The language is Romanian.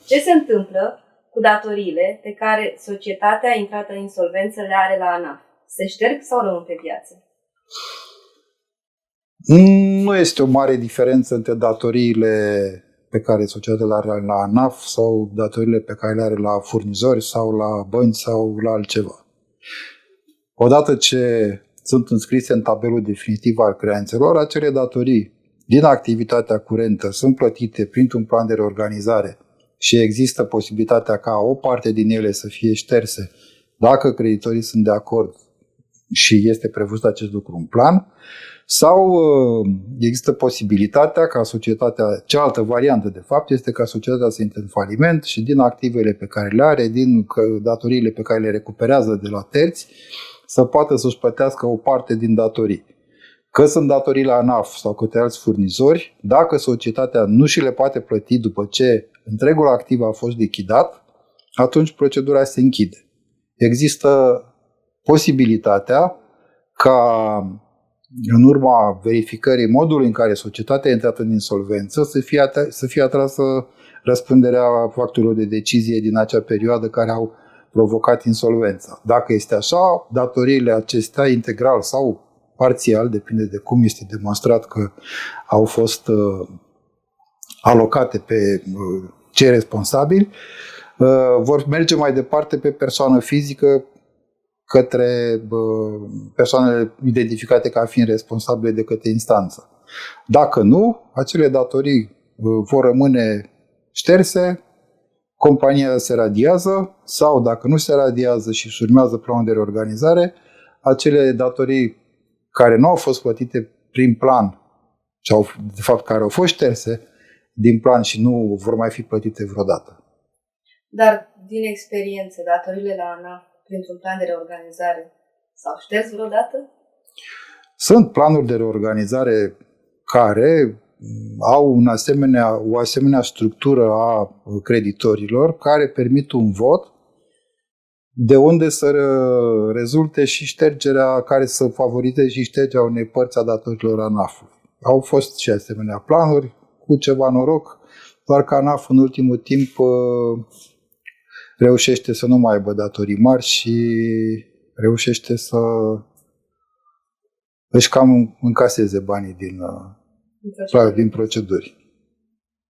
Ce se întâmplă cu datoriile pe care societatea intrată în insolvență le are la ANAF? Se șterg sau rămân pe viață? Nu este o mare diferență între datoriile pe care societatea le are la ANAF sau datoriile pe care le are la furnizori sau la bănci sau la altceva. Odată ce sunt înscrise în tabelul definitiv al creanțelor, acele datorii din activitatea curentă sunt plătite printr-un plan de reorganizare și există posibilitatea ca o parte din ele să fie șterse dacă creditorii sunt de acord și este prevăzut acest lucru în plan, sau există posibilitatea ca societatea, cealaltă variantă de fapt este ca societatea să intre în faliment și din activele pe care le are, din datoriile pe care le recuperează de la terți, să poată să-și plătească o parte din datorii. Că sunt datorii la ANAF sau către alți furnizori, dacă societatea nu și le poate plăti după ce întregul activ a fost lichidat, atunci procedura se închide. Există posibilitatea ca în urma verificării modului în care societatea a intrat în insolvență să fie atrasă răspunderea factorilor de decizie din acea perioadă care au provocat insolvența. Dacă este așa, datoriile acestea, integral sau parțial, depinde de cum este demonstrat că au fost alocate pe cei responsabili, vor merge mai departe pe persoană fizică către persoanele identificate ca fiind responsabile de către instanță. Dacă nu, acele datorii vor rămâne șterse, compania se radiază sau, dacă nu se radiază și își urmează planul de reorganizare, acele datorii care nu au fost plătite prin plan sau, de fapt, care au fost șterse din plan și nu vor mai fi plătite vreodată. Dar, din experiență, datoriile la ANAF printr-un plan de reorganizare s-au șters vreodată? Sunt planuri de reorganizare care au o asemenea structură a creditorilor care permit un vot de unde să rezulte și ștergerea, care să favorizeze și ștergerea unei părți a datorilor ANAF-ului. Au fost și asemenea planuri, cu ceva noroc, doar că ANAF în ultimul timp reușește să nu mai aibă datorii mari și reușește să își cam încaseze banii din proceduri.